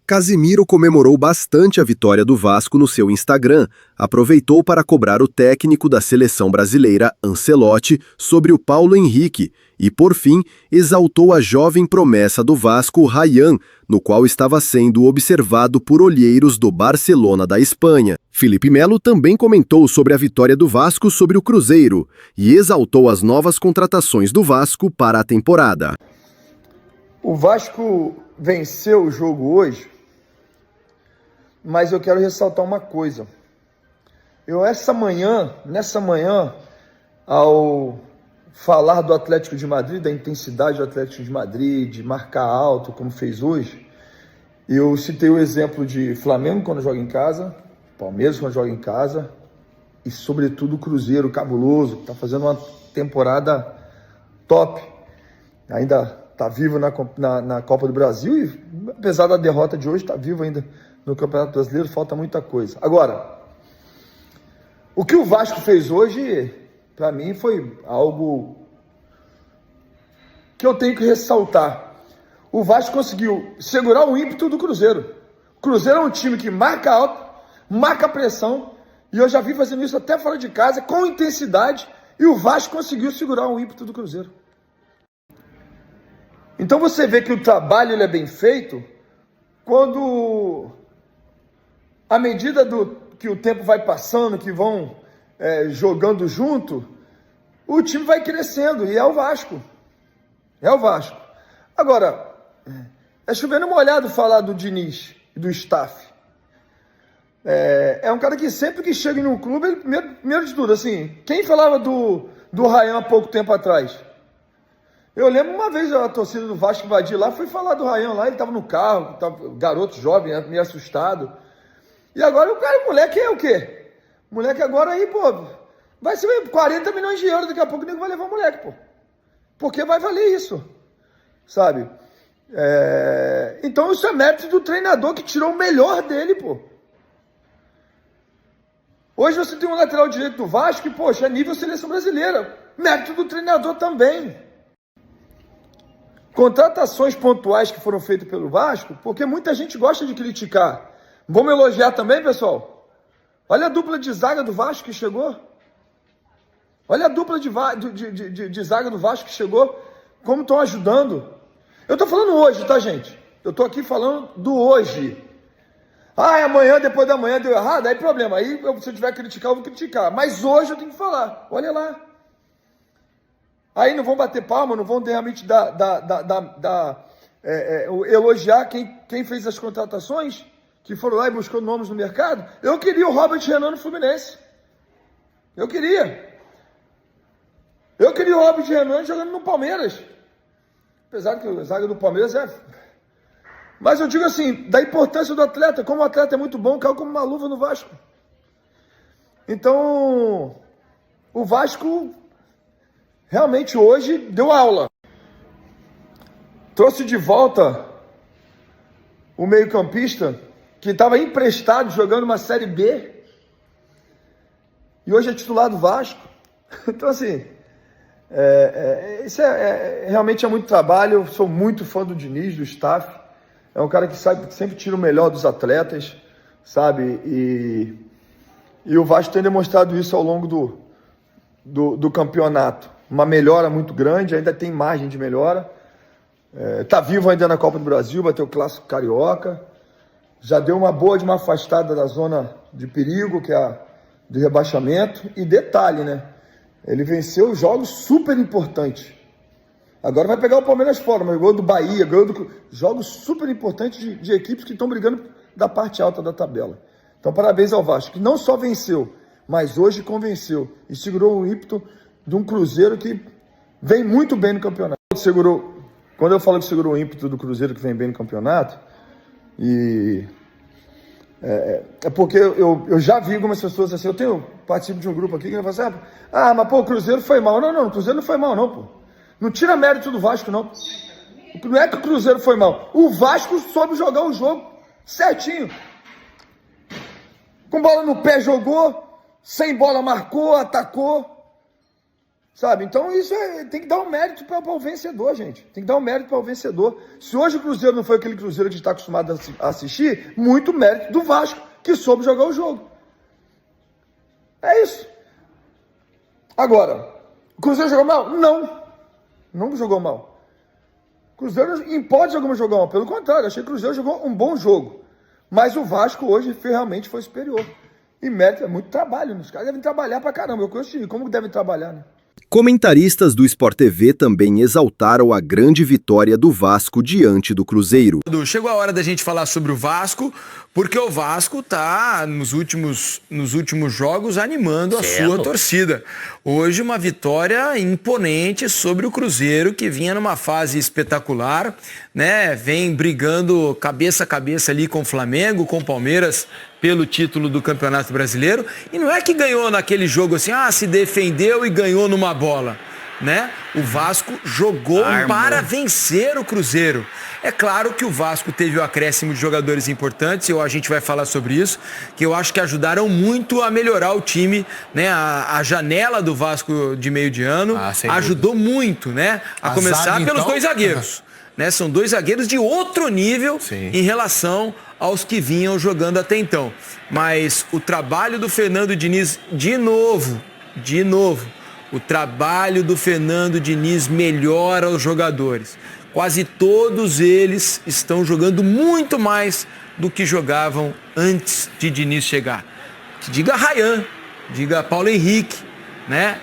Casimiro comemorou bastante a vitória do Vasco no seu Instagram, aproveitou para cobrar o técnico da seleção brasileira, Ancelotti, sobre o Paulo Henrique e, por fim, exaltou a jovem promessa do Vasco, Ryan, no qual estava sendo observado por olheiros do Barcelona da Espanha. Felipe Melo também comentou sobre a vitória do Vasco sobre o Cruzeiro e exaltou as novas contratações do Vasco para a temporada. O Vasco venceu o jogo hoje, mas eu quero ressaltar uma coisa. Nessa manhã, ao falar do Atlético de Madrid, da intensidade do Atlético de Madrid, de marcar alto, como fez hoje, eu citei o exemplo de Flamengo quando joga em casa, Palmeiras quando joga em casa, e sobretudo o Cruzeiro cabuloso, que está fazendo uma temporada top. Ainda está vivo na Copa do Brasil e, apesar da derrota de hoje, está vivo ainda no Campeonato Brasileiro, falta muita coisa. Agora, o que o Vasco fez hoje, para mim, foi algo que eu tenho que ressaltar. O Vasco conseguiu segurar o ímpeto do Cruzeiro. O Cruzeiro é um time que marca alto, marca pressão, e eu já vi fazendo isso até fora de casa, com intensidade, e o Vasco conseguiu segurar o ímpeto do Cruzeiro. Então você vê que o trabalho ele é bem feito quando, à medida que o tempo vai passando, que vão jogando junto, o time vai crescendo, e é o Vasco. É o Vasco. Agora, é chovendo molhado falar do Diniz e do staff. É um cara que sempre que chega em um clube, ele, primeiro de tudo, assim, quem falava do Ryan há pouco tempo atrás? Eu lembro uma vez a torcida do Vasco invadir lá, foi falar do Ryan lá, ele estava no carro, garoto jovem, meio assustado. E agora o moleque é o quê? O moleque agora aí, pô, vai ser 40 milhões de euros, daqui a pouco o nego vai levar o moleque, pô. Porque vai valer isso, sabe? Então isso é mérito do treinador que tirou o melhor dele, pô. Hoje você tem um lateral direito do Vasco que, poxa, é nível seleção brasileira. Mérito do treinador também. Contratações pontuais que foram feitas pelo Vasco, porque muita gente gosta de criticar. Vamos elogiar também, pessoal? Olha a dupla de zaga do Vasco que chegou. Olha a dupla de zaga do Vasco que chegou. Como estão ajudando. Eu estou falando hoje, tá, gente? Eu estou aqui falando do hoje. Amanhã, depois da manhã, deu errado, aí problema. Aí, se eu tiver que criticar, eu vou criticar. Mas hoje eu tenho que falar. Olha lá. Aí não vão bater palma, não vão realmente elogiar quem fez as contratações, que foram lá e buscou nomes no mercado. Eu queria o Robert Renan no Fluminense. Eu queria o Robert Renan jogando no Palmeiras. Apesar que a zaga do Palmeiras Mas eu digo assim, da importância do atleta, como o atleta é muito bom, caiu como uma luva no Vasco. Então, o Vasco realmente hoje deu aula. Trouxe de volta o meio-campista que estava emprestado jogando uma Série B e hoje é titular do Vasco. Então assim, isso realmente é muito trabalho. Eu sou muito fã do Diniz, do staff. É um cara que sabe, que sempre tira o melhor dos atletas, sabe? E o Vasco tem demonstrado isso ao longo do campeonato. Uma melhora muito grande, ainda tem margem de melhora. Está vivo ainda na Copa do Brasil, vai ter o Clássico Carioca. Já deu uma boa de uma afastada da zona de perigo, que é a de rebaixamento. E detalhe, né? Ele venceu jogos super importantes. Agora vai pegar o Palmeiras fora, mas ganhou do Bahia, jogos super importantes de equipes que estão brigando da parte alta da tabela. Então, parabéns ao Vasco, que não só venceu, mas hoje convenceu e segurou o ímpeto de um Cruzeiro que vem muito bem no campeonato. Quando eu falo que segurou o ímpeto do Cruzeiro que vem bem no campeonato, é porque eu já vi algumas pessoas assim, participo de um grupo aqui que vai falar assim, mas pô, o Cruzeiro foi mal. Não, o Cruzeiro não foi mal não, pô. Não tira mérito do Vasco, não. Não é que o Cruzeiro foi mal. O Vasco soube jogar o jogo certinho. Com bola no pé jogou, sem bola marcou, atacou. Sabe? Então isso tem que dar um mérito para o vencedor, gente. Tem que dar um mérito para o vencedor. Se hoje o Cruzeiro não foi aquele Cruzeiro que a gente está acostumado a assistir, muito mérito do Vasco, que soube jogar o jogo. É isso. Agora, o Cruzeiro jogou mal? Não jogou mal. O Cruzeiro, em hipótese alguma, jogou mal. Pelo contrário, achei que o Cruzeiro jogou um bom jogo. Mas o Vasco hoje realmente foi superior. E mérito é muito trabalho. Os caras devem trabalhar pra caramba. Eu conheço time. Como devem trabalhar, né? Comentaristas do Sport TV também exaltaram a grande vitória do Vasco diante do Cruzeiro. Chegou a hora da gente falar sobre o Vasco, porque o Vasco está nos últimos jogos animando a sua torcida. Hoje uma vitória imponente sobre o Cruzeiro, que vinha numa fase espetacular, né? Vem brigando cabeça a cabeça ali com o Flamengo, com o Palmeiras, pelo título do Campeonato Brasileiro. E não é que ganhou naquele jogo assim, se defendeu e ganhou numa bola, né? O Vasco jogou para vencer o Cruzeiro. É claro que o Vasco teve o acréscimo de jogadores importantes, a gente vai falar sobre isso, que eu acho que ajudaram muito a melhorar o time, né? A janela do Vasco de meio de ano ajudou muito, né? A começar pelos dois zagueiros. Né? São dois zagueiros de outro nível em relação aos que vinham jogando até então. Mas o trabalho do Fernando Diniz, de novo, o trabalho do Fernando Diniz melhora os jogadores. Quase todos eles estão jogando muito mais do que jogavam antes de Diniz chegar. Diga Ryan, diga Paulo Henrique, né?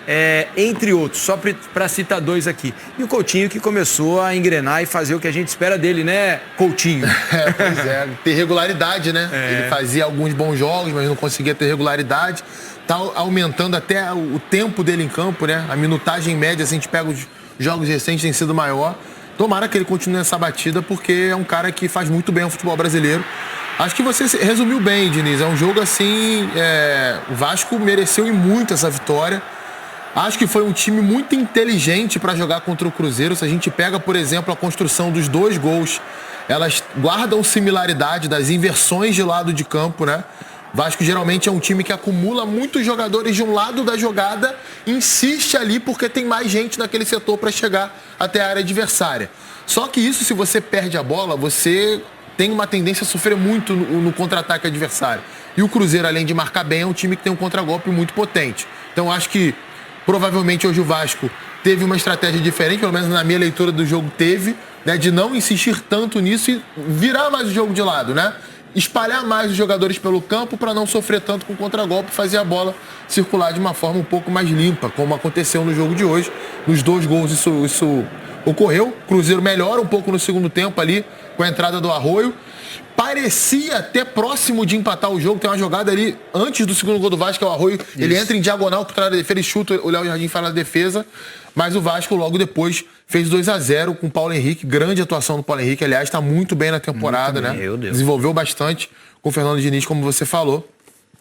Entre outros, só para citar dois aqui. E o Coutinho, que começou a engrenar e fazer o que a gente espera dele, né, Coutinho? Pois é, ter regularidade, né? Ele fazia alguns bons jogos, mas não conseguia ter regularidade. Tá aumentando até o tempo dele em campo, né? A minutagem média, se a gente pega os jogos recentes, tem sido maior. Tomara que ele continue essa batida, porque é um cara que faz muito bem o futebol brasileiro. Acho que você resumiu bem, Diniz. É um jogo assim... O Vasco mereceu e muito essa vitória. Acho que foi um time muito inteligente para jogar contra o Cruzeiro. Se a gente pega, por exemplo, a construção dos dois gols, elas guardam similaridade das inversões de lado de campo, né? Vasco geralmente é um time que acumula muitos jogadores de um lado da jogada, insiste ali porque tem mais gente naquele setor para chegar até a área adversária. Só que isso, se você perde a bola, você tem uma tendência a sofrer muito no contra-ataque adversário. E o Cruzeiro, além de marcar bem, é um time que tem um contragolpe muito potente. Então acho que provavelmente hoje o Vasco teve uma estratégia diferente, pelo menos na minha leitura do jogo teve, né, de não insistir tanto nisso e virar mais o jogo de lado, né? Espalhar mais os jogadores pelo campo para não sofrer tanto com o contragolpe e fazer a bola circular de uma forma um pouco mais limpa, como aconteceu no jogo de hoje. Nos dois gols isso ocorreu. O Cruzeiro melhora um pouco no segundo tempo ali, com a entrada do Arroio. Parecia até próximo de empatar o jogo. Tem uma jogada ali antes do segundo gol do Vasco, que é o Arroio. Ele entra em diagonal por trás da defesa, ele chuta, o Léo Jardim faz a defesa. Mas o Vasco logo depois fez 2-0 com o Paulo Henrique. Grande atuação do Paulo Henrique, aliás, está muito bem na temporada, né? Desenvolveu bastante com o Fernando Diniz, como você falou.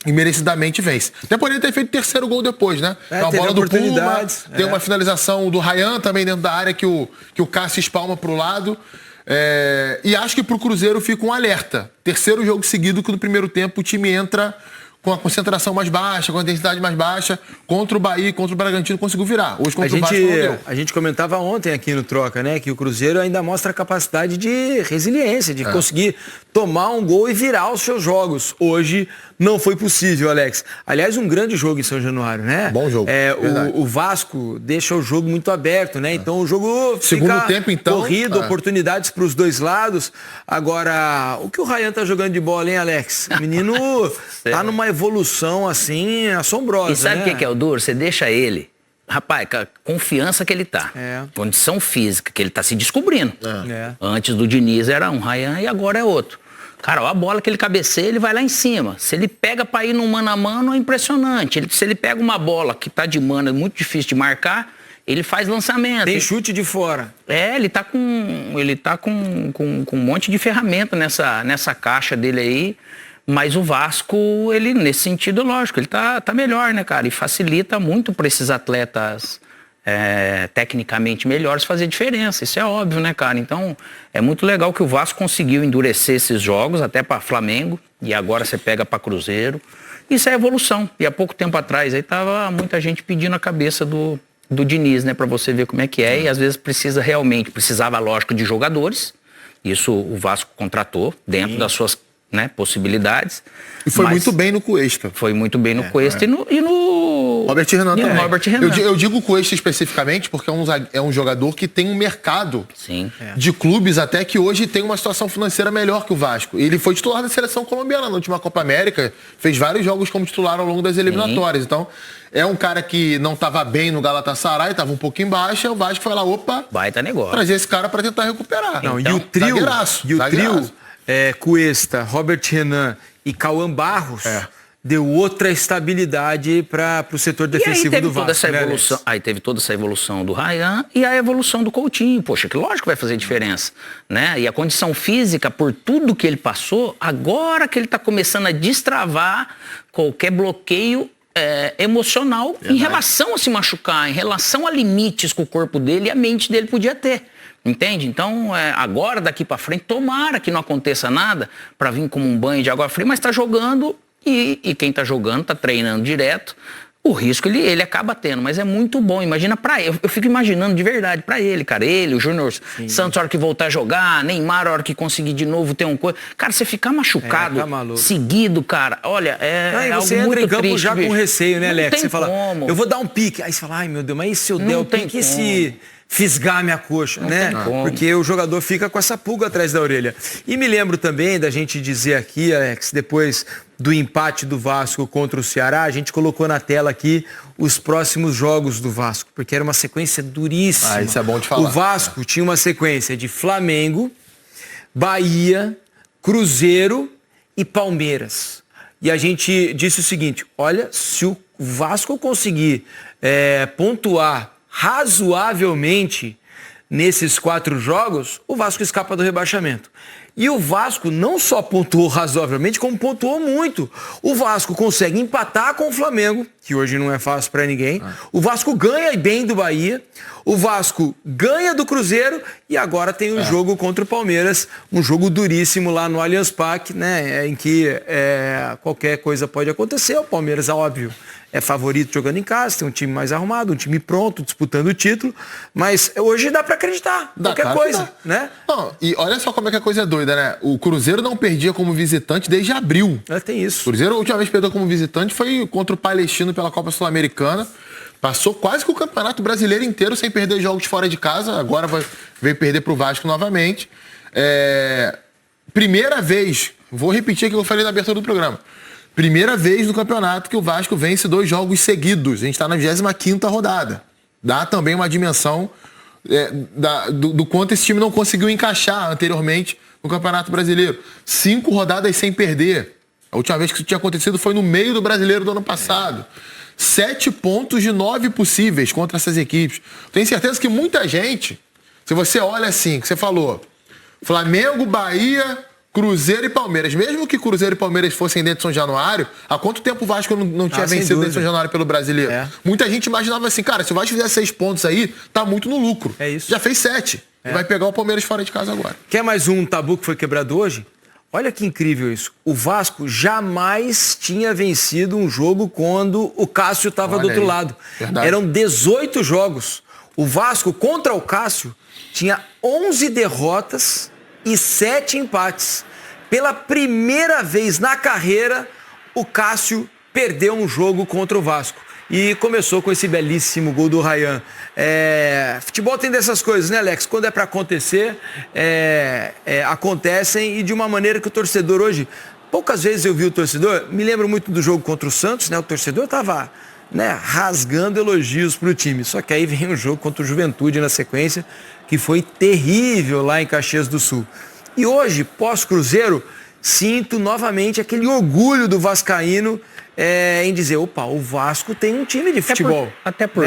E merecidamente vence. Até poderia ter feito o terceiro gol depois, né? Uma bola do Puma, tem uma finalização do Ryan também dentro da área que o Cássio espalma para o lado. E acho que para o Cruzeiro fica um alerta. Terceiro jogo seguido que no primeiro tempo o time entra com a concentração mais baixa, com a intensidade mais baixa. Contra o Bahia, contra o Bragantino conseguiu virar. Hoje contra o Vasco não deu. A gente comentava ontem aqui no Troca, né? Que o Cruzeiro ainda mostra a capacidade de resiliência, de conseguir tomar um gol e virar os seus jogos. Hoje não foi possível, Alex. Aliás, um grande jogo em São Januário, né? Bom jogo. O Vasco deixa o jogo muito aberto, né? Então o jogo segundo tempo, então, corrido, oportunidades para os dois lados. Agora, o que o Ryan tá jogando de bola, hein, Alex? O menino tá numa evolução, assim, assombrosa. E sabe o que é o duro? Você deixa ele, rapaz, com a confiança que ele tá. Condição física, que ele tá se descobrindo. Antes do Diniz era um Ryan e agora é outro. Cara, a bola que ele cabeceia, ele vai lá em cima. Se ele pega para ir no mano a mano, é impressionante. Se ele pega uma bola que tá de mano, é muito difícil de marcar, ele faz lançamento. Tem chute de fora. Ele tá com um monte de ferramenta nessa caixa dele aí. Mas o Vasco, ele, nesse sentido, lógico, ele tá melhor, né, cara? E facilita muito para esses atletas tecnicamente melhores fazer diferença. Isso é óbvio, né, cara? Então, é muito legal que o Vasco conseguiu endurecer esses jogos, até para Flamengo, e agora você pega para Cruzeiro. Isso é evolução. E há pouco tempo atrás, aí tava muita gente pedindo a cabeça do do Diniz, né? Para você ver como é que é. E às vezes precisava, lógico, de jogadores. Isso o Vasco contratou dentro das suas, né, possibilidades. E foi muito bem no Cuesta. Foi muito bem no Cuesta e no Robert Renan também. Robert Renan. Eu digo Cuesta especificamente porque é um jogador que tem um mercado de clubes até que hoje tem uma situação financeira melhor que o Vasco. Ele foi titular da seleção colombiana na última Copa América, fez vários jogos como titular ao longo das eliminatórias. Então, é um cara que não estava bem no Galatasaray, estava um pouco embaixo, e o Vasco foi lá, opa, baita negócio. Trazer esse cara para tentar recuperar. Não, então, e o trio Cuesta, Robert Renan e Cauã Barros deu outra estabilidade para o setor defensivo do Vasco. Aí teve toda essa evolução do Ryan e a evolução do Coutinho. Poxa, que lógico vai fazer diferença, né? E a condição física, por tudo que ele passou, agora que ele está começando a destravar qualquer bloqueio emocional em relação a se machucar, em relação a limites que o corpo dele e a mente dele podia ter. Entende? Então, agora, daqui para frente, tomara que não aconteça nada para vir como um banho de água fria, mas está jogando e quem está jogando, está treinando direto, o risco ele acaba tendo, mas é muito bom. Imagina para ele, eu fico imaginando de verdade para ele, cara, ele, o Júnior Santos, a hora que voltar a jogar, Neymar, a hora que conseguir de novo ter um coisa. Cara, você ficar machucado seguido, cara, olha, algo você muito entra em campo triste, já com receio, né, Alex? Você fala, como. eu vou dar um pique. Aí você fala, ai meu Deus, mas e se eu der o pique e se fisgar minha coxa, né? Porque o jogador fica com essa pulga atrás da orelha. E me lembro também da gente dizer aqui, Alex, depois do empate do Vasco contra o Ceará, a gente colocou na tela aqui os próximos jogos do Vasco, porque era uma sequência duríssima. Isso é bom de falar. O Vasco tinha uma sequência de Flamengo, Bahia, Cruzeiro e Palmeiras. E a gente disse o seguinte, olha, se o Vasco conseguir pontuar razoavelmente nesses 4 jogos, o Vasco escapa do rebaixamento. E o Vasco não só pontuou razoavelmente, como pontuou muito. O Vasco consegue empatar com o Flamengo, que hoje não é fácil para ninguém. O Vasco ganha bem do Bahia. O Vasco ganha do Cruzeiro e agora tem um jogo contra o Palmeiras, um jogo duríssimo lá no Allianz Parque, né, em que qualquer coisa pode acontecer. O Palmeiras, óbvio, é favorito jogando em casa, tem um time mais arrumado, um time pronto, disputando o título, mas hoje dá para acreditar, qualquer coisa, né? Não, e olha só como é que a coisa é doida, né? O Cruzeiro não perdia como visitante desde abril. Tem isso. O Cruzeiro, a última vez que perdeu como visitante foi contra o Palestino pela Copa Sul-Americana. Passou quase que o Campeonato Brasileiro inteiro sem perder jogos fora de casa. Agora veio perder pro Vasco novamente. Primeira vez, vou repetir aqui o que eu falei na abertura do programa. Primeira vez no campeonato que o Vasco vence 2 jogos seguidos. A gente está na 25ª rodada. Dá também uma dimensão do quanto esse time não conseguiu encaixar anteriormente no Campeonato Brasileiro. 5 rodadas sem perder. A última vez que isso tinha acontecido foi no meio do Brasileiro do ano passado. 7 pontos de 9 possíveis contra essas equipes. Tenho certeza que muita gente, se você olha assim, que você falou, Flamengo, Bahia, Cruzeiro e Palmeiras. Mesmo que Cruzeiro e Palmeiras fossem dentro de São Januário, há quanto tempo o Vasco não tinha vencido dentro de São Januário pelo Brasileiro? Muita gente imaginava assim, cara, se o Vasco fizer 6 pontos aí, tá muito no lucro. É isso. Já fez 7. E vai pegar o Palmeiras fora de casa agora. Quer mais um tabu que foi quebrado hoje? Olha que incrível isso. O Vasco jamais tinha vencido um jogo quando o Cássio estava do outro lado. Verdade. Eram 18 jogos. O Vasco contra o Cássio tinha 11 derrotas e 7 empates. Pela primeira vez na carreira, o Cássio perdeu um jogo contra o Vasco. E começou com esse belíssimo gol do Ryan. Futebol tem dessas coisas, né, Alex? Quando é para acontecer, acontecem e de uma maneira que o torcedor hoje... Poucas vezes eu vi o torcedor, me lembro muito do jogo contra o Santos, né? O torcedor estava rasgando elogios para o time. Só que aí vem um jogo contra o Juventude na sequência, que foi terrível lá em Caxias do Sul. E hoje, pós-Cruzeiro, sinto novamente aquele orgulho do vascaíno em dizer, opa, o Vasco tem um time de futebol. Até por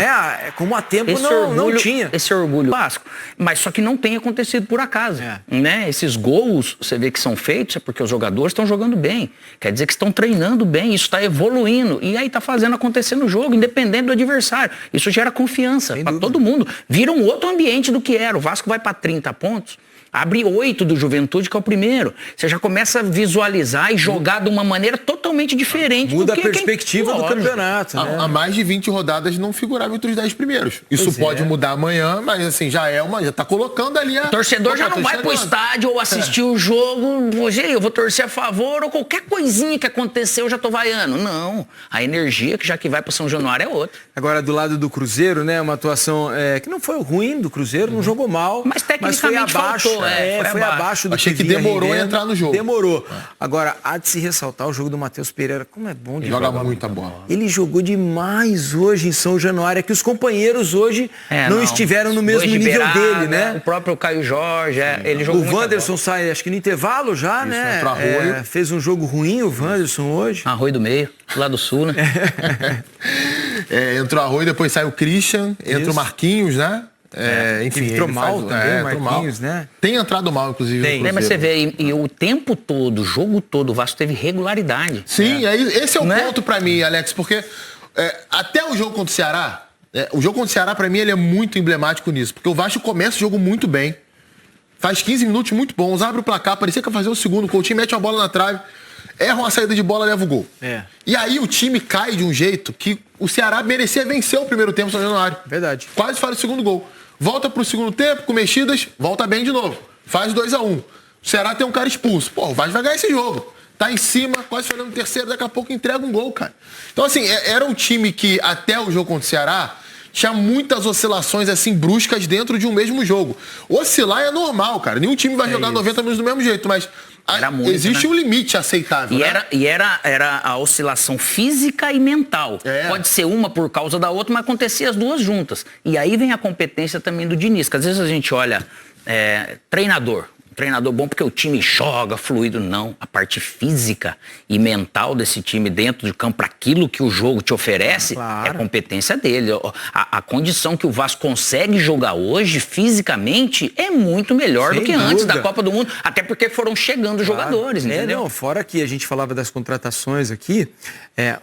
como há tempo não tinha. Esse orgulho Vasco. Mas só que não tem acontecido por acaso. Né? Esses gols, você vê que são feitos, é porque os jogadores estão jogando bem. Quer dizer que estão treinando bem, isso está evoluindo. E aí está fazendo acontecer no jogo, independente do adversário. Isso gera confiança para todo mundo. Vira um outro ambiente do que era. O Vasco vai para 30 pontos. Abre 8 do Juventude, que é o primeiro. Você já começa a visualizar e jogar de uma maneira totalmente diferente. Muda a perspectiva do campeonato. Né? Há mais de 20 rodadas não figurava entre os 10 primeiros. Isso pode mudar amanhã, mas assim, já tá colocando ali a... O torcedor já não vai pro estádio ou assistir o jogo, eu vou torcer a favor, ou qualquer coisinha que aconteceu eu já tô vaiando. Não, a energia que vai pro São Januário é outra. Agora, do lado do Cruzeiro, né, uma atuação que não foi ruim do Cruzeiro, não jogou mal, mas tecnicamente foi abaixo. Faltou, foi abaixo do Achei que demorou a entrar no jogo. Demorou. Agora, há de se ressaltar o jogo do Matheus Pereira, como é bom de jogar. Joga muita bola. Ele jogou demais hoje em São Januário, é que os companheiros hoje não estiveram no mesmo nível dele, né? O próprio Caio Jorge, ele jogou muito. O Wanderson sai, acho que no intervalo já, né? Fez um jogo ruim o Wanderson hoje. Arroio do meio, lá do sul, né? Entrou Arroio, depois sai o Christian, entra o Marquinhos, né? Enfim, entrou mal também, Marquinhos, mal. né? Tem entrado mal, inclusive. Mas você vê, e o tempo todo, o jogo todo, o Vasco teve regularidade. Sim, esse é o ponto pra mim, Alex, porque até o jogo contra o Ceará, pra mim, ele é muito emblemático nisso, porque o Vasco começa o jogo muito bem, faz 15 minutos muito bons, abre o placar, parecia que ia fazer o segundo, o Coutinho mete uma bola na trave, erra uma saída de bola, leva o gol. E aí o time cai de um jeito que o Ceará merecia vencer o primeiro tempo São Januário. Verdade. Quase faz o segundo gol. Volta pro segundo tempo, com mexidas, volta bem de novo. Faz 2-1. O Ceará tem um cara expulso. Pô, o Vasco vai ganhar esse jogo. Tá em cima, quase fazendo o terceiro, daqui a pouco entrega um gol, cara. Então, assim, era um time que, até o jogo contra o Ceará, tinha muitas oscilações, assim, bruscas dentro de um mesmo jogo. Oscilar é normal, cara. Nenhum time vai jogar 90 minutos do mesmo jeito, mas existe um limite aceitável. E era a oscilação física e mental. Pode ser uma por causa da outra, mas acontecia as duas juntas. E aí vem a competência também do Diniz, que às vezes a gente olha treinador bom porque o time joga fluido, não. A parte física e mental desse time dentro do campo, para aquilo que o jogo te oferece, é competência dele. A condição que o Vasco consegue jogar hoje, fisicamente, é muito melhor do que antes da Copa do Mundo, até porque foram chegando jogadores, entendeu? Fora que a gente falava das contratações aqui,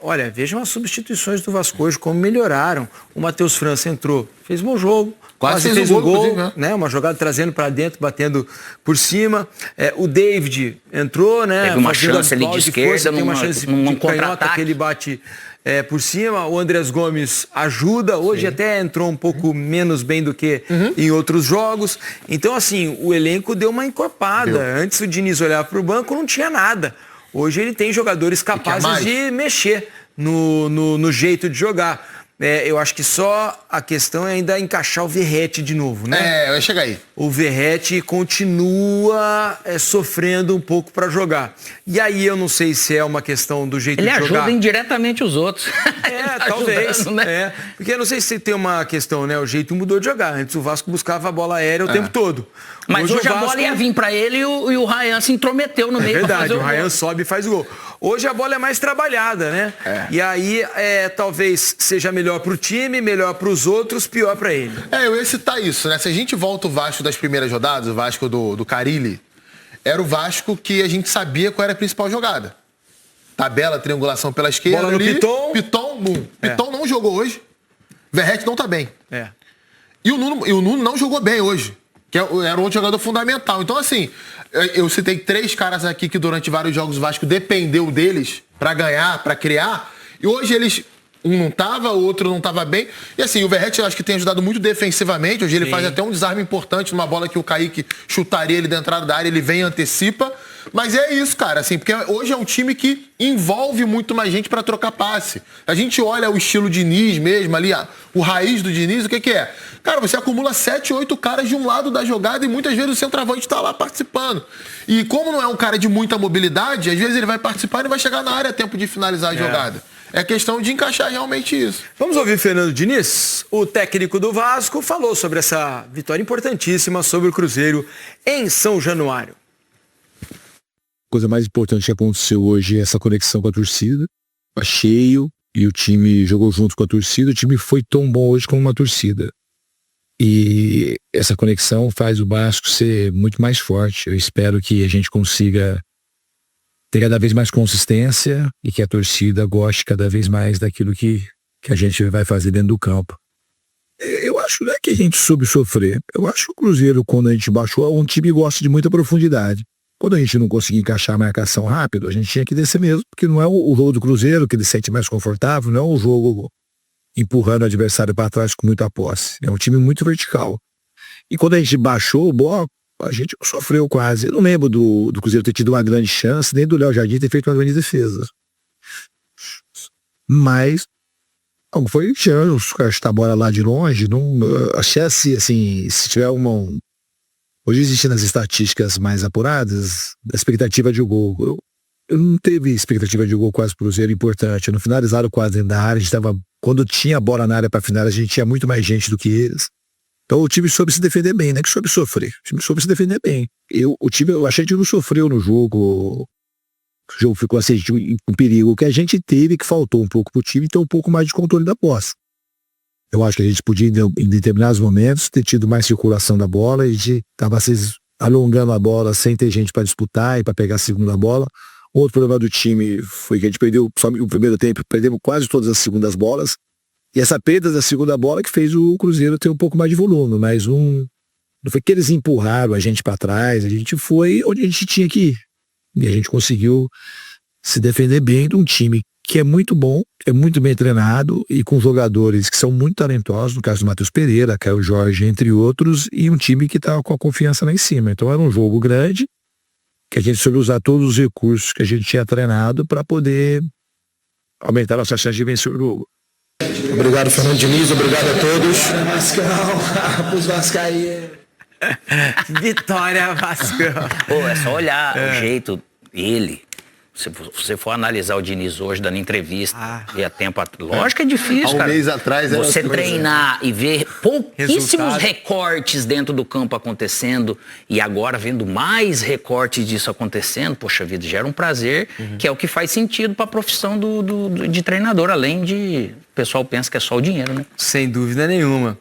olha, vejam as substituições do Vasco hoje, como melhoraram. O Matheus França entrou, fez bom jogo, quase fez um gol, né? Uma jogada trazendo para dentro, batendo por cima. O David entrou, né? Teve uma chance ali de esquerda, tem uma chance de contra-ataque que ele bate por cima. O Andrés Gomes ajuda. Hoje até entrou um pouco menos bem do que em outros jogos. Então, assim, o elenco deu uma encorpada. Antes o Diniz olhava para o banco, não tinha nada. Hoje ele tem jogadores capazes de mexer no jeito de jogar. Eu acho que só a questão é ainda encaixar o Verratti de novo, né? Vai chegar aí. O Verratti continua sofrendo um pouco para jogar. E aí eu não sei se é uma questão do jeito de jogar. Ele ajuda indiretamente os outros. Talvez. Ajudando, né? Porque eu não sei se tem uma questão, né? O jeito mudou de jogar. Antes o Vasco buscava a bola aérea o tempo todo. Mas hoje a bola ia vir para ele e o Ryan se intrometeu no meio. É verdade, o Ryan sobe e faz o gol. Hoje a bola é mais trabalhada, né? E aí talvez seja melhor para o time, melhor para os outros, pior para ele. Eu ia citar isso, né? Se a gente volta o Vasco das primeiras rodadas, o Vasco do Carille, era o Vasco que a gente sabia qual era a principal jogada. Tabela, triangulação pela esquerda. Bola no ali, Piton. Boom. Piton não jogou hoje. Verratti não tá bem. E o Nuno não jogou bem hoje, que era outro jogador fundamental. Então, assim, eu citei 3 caras aqui que durante vários jogos o Vasco dependeu deles para ganhar, para criar. E hoje eles... Um não tava, o outro não tava bem. E assim, o Verratti eu acho que tem ajudado muito defensivamente. Hoje ele faz até um desarme importante numa bola que o Kaique chutaria ele da entrada da área, ele vem e antecipa. Mas é isso, cara, assim, porque hoje é um time que envolve muito mais gente para trocar passe. A gente olha o estilo Diniz mesmo ali, o raiz do Diniz, o que é? Cara, você acumula 7, 8 caras de um lado da jogada e muitas vezes o centroavante tá lá participando. E como não é um cara de muita mobilidade, às vezes ele vai participar e vai chegar na área a tempo de finalizar a jogada. É questão de encaixar realmente isso. Vamos ouvir Fernando Diniz, o técnico do Vasco, falou sobre essa vitória importantíssima sobre o Cruzeiro em São Januário. A coisa mais importante que aconteceu hoje é essa conexão com a torcida. Tá cheio e o time jogou junto com a torcida. O time foi tão bom hoje como uma torcida. E essa conexão faz o Vasco ser muito mais forte. Eu espero que a gente consiga ter cada vez mais consistência e que a torcida goste cada vez mais daquilo que a gente vai fazer dentro do campo. Eu acho acho não é que a gente soube sofrer. Eu acho que o Cruzeiro, quando a gente baixou, é um time que gosta de muita profundidade. Quando a gente não conseguia encaixar a marcação rápido, a gente tinha que descer mesmo, porque não é o jogo do Cruzeiro que ele se sente mais confortável, não é um jogo empurrando o adversário para trás com muita posse. É um time muito vertical. E quando a gente baixou o bloco, a gente sofreu quase. Eu não lembro do Cruzeiro ter tido uma grande chance, nem do Léo Jardim ter feito uma grande defesa. Mas foi chance, chutar a bola lá de longe. Não, a chance, assim, se tiver hoje existe nas estatísticas mais apuradas, a expectativa de gol. Eu não teve expectativa de gol quase pro Cruzeiro importante. Eu não finalizaram quase dentro da área. A gente quando tinha a bola na área para final, a gente tinha muito mais gente do que eles. Então o time soube se defender bem, não é que soube sofrer. O time soube se defender bem. Eu achei que não sofreu no jogo. O jogo ficou assim, com perigo. O que a gente teve que faltou um pouco pro time ter um pouco mais de controle da posse. Eu acho que a gente podia, em determinados momentos, ter tido mais circulação da bola e de tava alongando a bola sem ter gente para disputar e para pegar a segunda bola. Outro problema do time foi que a gente perdeu só o primeiro tempo, perdemos quase todas as segundas bolas. E essa perda da segunda bola que fez o Cruzeiro ter um pouco mais de volume. Mas não foi que eles empurraram a gente para trás, a gente foi onde a gente tinha que ir. E a gente conseguiu se defender bem de um time que é muito bom, é muito bem treinado e com jogadores que são muito talentosos, no caso do Matheus Pereira, Caio Jorge, entre outros, e um time que está com a confiança lá em cima. Então era um jogo grande, que a gente soube usar todos os recursos que a gente tinha treinado para poder aumentar a nossa chance de vencer o jogo. Obrigado, Fernando Diniz, obrigado a todos. Os Vascaínos. Vitória, Vasco. Pô, é só olhar o jeito, se você for analisar o Diniz hoje dando entrevista e a tempo... Lógico que é difícil, cara. Há um mês atrás era você as coisas. treinar e ver pouquíssimos Resultado. recortes dentro do campo acontecendo e agora vendo mais recortes disso acontecendo, poxa vida, gera um prazer, que é o que faz sentido para a profissão de treinador, além de... O pessoal pensa que é só o dinheiro, né? Sem dúvida nenhuma.